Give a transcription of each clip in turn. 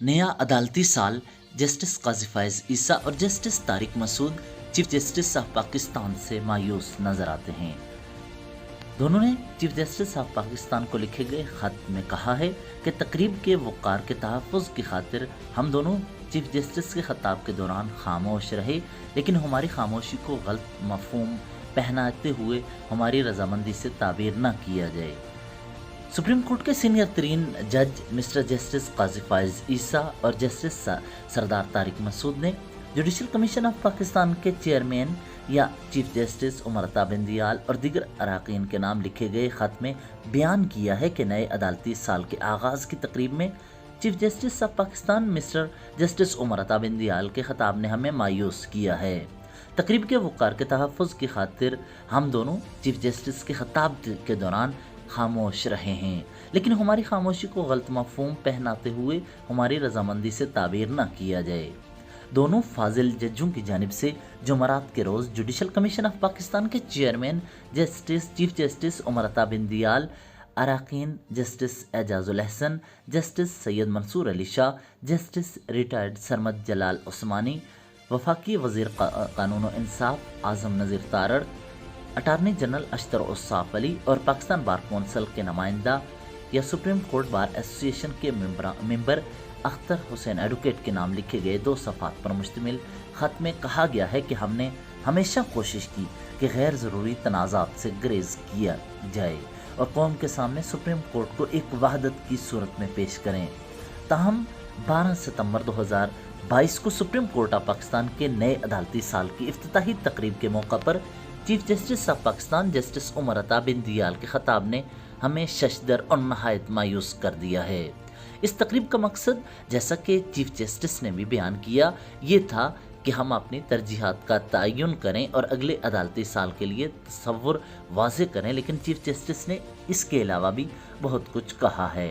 नया अदालती साल जस्टिस काजी फायज ईसा और justice Tariq Masood chief justice of Pakistan से मायूस नजर आते हैं। दोनों ने चीफ जस्टिस ऑफ पाकिस्तान को लिखे गए खत में कहा है कि तकरीब के वक़ार के तहफ़्फ़ुज़ की खातिर हम दोनों चीफ जस्टिस के खिताब के दौरान खामोश रहे, लेकिन हमारी खामोशी को गलत मफहूम पहनाते हुए हमारी रजामंदी से ताबीर न किया जाए। सुप्रीम कोर्ट के सीनियर तरीन जज मिस्टर जस्टिस काजी फायज ईसा और जस्टिस सरदार तारिक मसूद ने जुडिशल कमीशन ऑफ पाकिस्तान के चेयरमैन या चीफ जस्टिस उमर अता बिंदियाल और दीगर अराकीन के नाम लिखे गए खत में बयान किया है कि नए अदालती साल के आगाज़ की तकरीब में chief justice of Pakistan mister justice Umar Ata Bandial के खिताब ने हमें मायूस किया है। तकरीब के वक़ार के तहफ़्फ़ुज़ की खातिर हम दोनों चीफ जस्टिस के खिताब के दौरान खामोश रहे हैं, लेकिन हमारी खामोशी को गलत मफहूम पहनाते हुए हमारी रजामंदी से ताबीर न किया जाए। दोनों फाजिल जजों की जानिब से जुमरात के रोज़ जुडिशल कमीशन ऑफ पाकिस्तान के chairman chief justice Umar Ata Bandial, अराकीन justice Ijazul Ahsan, justice Syed Mansoor Ali Shah, justice retired Sarmad Jalal Usmani, वफाकी वज़ीर कानून और इंसाफ आज़म नज़ीर तारड़, अटारनी जनरल अशतर उस्साफ अली और पाकिस्तान बार कौंसिल के नुमाइंदा या सुप्रीम कोर्ट बार एसोसिएशन के मेंबर अख्तर हुसैन एडवोकेट के नाम लिखे गए 2 सफ़ात पर मुश्तमिल ख़त में कहा गया है कि हमने हमेशा कोशिश की कि गैर ज़रूरी तनाज़ात से ग्रेज़ किया जाए और कौम के सामने सुप्रीम कोर्ट को एक वहदत की सूरत में पेश करें। ताहम 12 सितंबर 2022 को सुप्रीम कोर्ट ऑफ पाकिस्तान के नए अदालती साल की इफ्तिताही तकरीब के मौका पर chief justice of Pakistan justice Umar Ata Bandial के खिताब ने हमें शशदर और नहायत मायूस कर दिया है। इस तकरीब का मकसद, जैसा कि चीफ जस्टिस ने भी बयान किया, ये था कि हम अपनी तरजीहात का तयन करें और अगले अदालती साल के लिए तसव्वुर वाज़ेह करें, लेकिन चीफ जस्टिस ने इसके अलावा भी बहुत कुछ कहा है।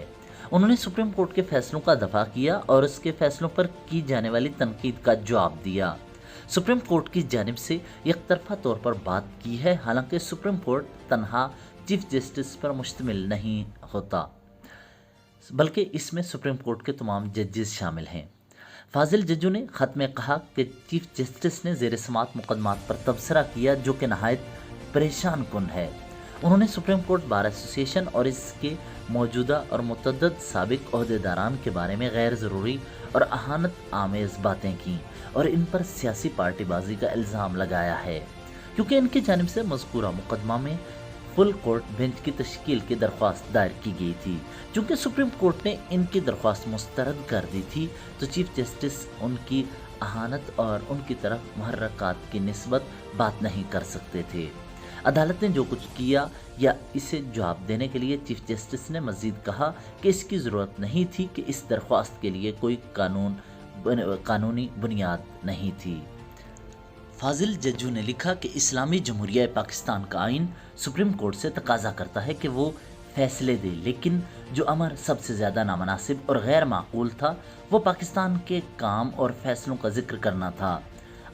उन्होंने सुप्रीम कोर्ट के फैसलों का दफा किया और उसके फैसलों पर की जाने वाली तनकीद का जवाब दिया। सुप्रीम कोर्ट की जानिब से एक तरफा तौर पर बात की है, हालांकि सुप्रीम कोर्ट तनहा चीफ जस्टिस पर मुश्तमिल नहीं होता, बल्कि इसमें सुप्रीम कोर्ट के तमाम जजेस शामिल हैं। फाजिल जजों ने ख़त में कहा कि चीफ जस्टिस ने ज़ेर समात मुकदमात पर तबसरा किया जो कि नहायत परेशान कुन है। उन्होंने सुप्रीम कोर्ट बार एसोसिएशन और इसके मौजूदा और मुतअद्दिद साबिक ओहदेदारान के बारे में गैर ज़रूरी और अहानत आमेज़ बातें की और इन पर सियासी पार्टीबाजी का इल्ज़ाम लगाया है, क्योंकि इनकी जानिब से मज़कूरा मुकदमा में फुल कोर्ट बेंच की तश्कील की दरख्वास्त दायर की गई थी। चूँकि सुप्रीम कोर्ट ने इनकी दरख्वास्त मुस्तरद कर दी थी, तो चीफ जस्टिस उनकी अहानत और उनकी तरफ मुहर्रकात की निस्बत बात नहीं कर सकते थे। अदालत ने जो कुछ किया या इसे जवाब देने के लिए चीफ जस्टिस ने मज़ीद कहा कि इसकी ज़रूरत नहीं थी कि इस दरख्वास्त के लिए कोई कानूनी बुनियाद नहीं थी। फाजिल जज्जू ने लिखा कि इस्लामी जमहूरिया पाकिस्तान का आइन सुप्रीम कोर्ट से तकाजा करता है कि वो फैसले दे, लेकिन जो अमर सबसे ज़्यादा नामनासिब और गैर माकूल था वो पाकिस्तान के काम और फैसलों का जिक्र करना था।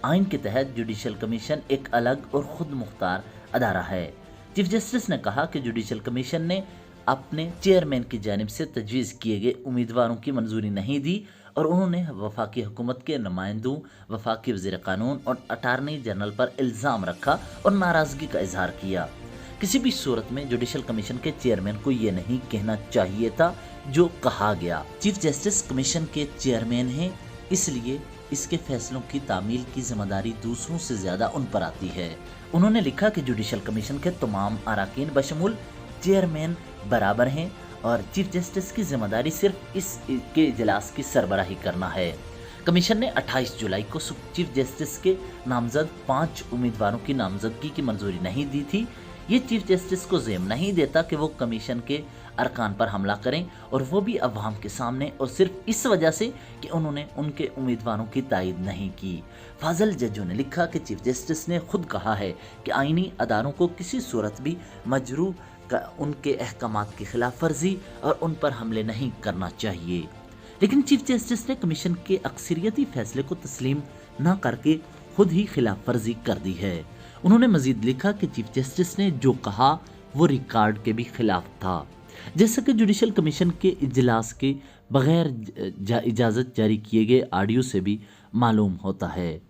आइन के तहत जुडिशल कमीशन एक अलग और ख़ुद मुख्तार अदारा है। चीफ जस्टिस ने कहा कि जुडिशल कमीशन ने अपने चेयरमैन की जानिब से तजवीज़ किए गए उम्मीदवारों की मंजूरी नहीं दी और उन्होंने वफाकी हुकूमत के नुमाइंदों, वफाकी वज़ीर कानून और अटारनी जनरल पर इल्ज़ाम रखा और नाराज़गी का इजहार किया। किसी भी सूरत में जुडिशल कमीशन के चेयरमैन को ये नहीं कहना चाहिए था जो कहा गया। चीफ जस्टिस कमीशन के चेयरमैन हैं, इसलिए इसके फैसलों की तामील की जिम्मेदारी दूसरों से ज़्यादा उन पर आती है। उन्होंने लिखा कि जुडिशल कमीशन के तमाम अराकीन बशमूल चेयरमैन बराबर हैं और चीफ जस्टिस की जिम्मेदारी सिर्फ इसके इजलास की सरबराही करना है। कमीशन ने 28 जुलाई को चीफ जस्टिस के नामजद 5 उम्मीदवारों की नामजदगी की मंजूरी नहीं दी थी। ये चीफ जस्टिस को ज़ेम नहीं देता कि वो कमीशन के अरकान पर हमला करें, और वो भी अवाम के सामने, और सिर्फ इस वजह से कि उन्होंने उनके उम्मीदवारों की तायद नहीं की। फाजिल जज्जों ने लिखा कि चीफ जस्टिस ने खुद कहा है कि आइनी अदारों को किसी सूरत भी मजरू का उनके अहकामात की खिलाफ वर्जी और उन पर हमले नहीं करना चाहिए, लेकिन चीफ जस्टिस ने कमीशन के अक्सरियती फैसले को तस्लीम न करके खुद ही खिलाफ वर्जी कर दी है। उन्होंने मजीद लिखा कि चीफ जस्टिस ने जो कहा वो रिकॉर्ड के भी खिलाफ था। जैसा कि जुडिशल कमीशन के इजलास के बगैर इजाज़त जारी किए गए ऑडियो से भी मालूम होता है।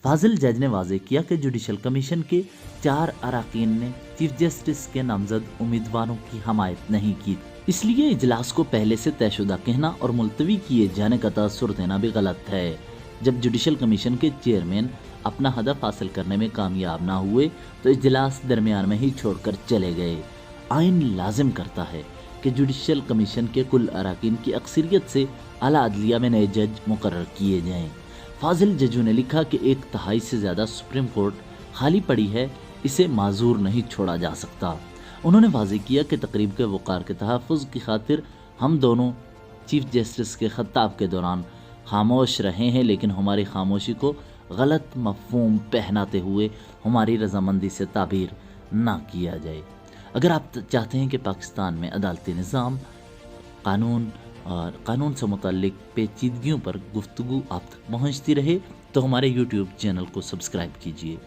फाजिल जज ने वाजे किया कि जुडिशल कमीशन के 4 अरकान ने चीफ जस्टिस के नामजद उम्मीदवारों की हमायत नहीं की, इसलिए इजलास को पहले से तयशुदा कहना और मुलतवी किए जाने का तासुर देना भी गलत है। जब जुडिशल कमीशन के चेयरमैन अपना हदफ हासिल करने में कामयाब ना हुए तो इजलास दरमियान में ही छोड़कर चले गए। आइन लाजिम करता है कि जुडिशल कमीशन के कुल अरकान की अक्सरियत से आला अदलिया में नए जज मुकर्रर किए जाएं। फाजिल जजों ने लिखा कि 1/3 से ज़्यादा सुप्रीम कोर्ट खाली पड़ी है, इसे माजूर नहीं छोड़ा जा सकता। उन्होंने वाज़ेह किया कि तकरीब के वक़ार के तहफ़्फ़ुज़ की खातिर हम दोनों चीफ जस्टिस के खिताब के दौरान खामोश रहे हैं, लेकिन हमारी खामोशी को गलत मफ़हूम पहनाते हुए हमारी रजामंदी से ताबीर ना किया जाए। अगर आप चाहते हैं कि पाकिस्तान में अदालती निज़ाम, कानून और कानून से मुतल्लिक पेचीदगियों पर गुफ्तगू आप तक पहुँचती रहे तो हमारे YouTube चैनल को सब्सक्राइब कीजिए।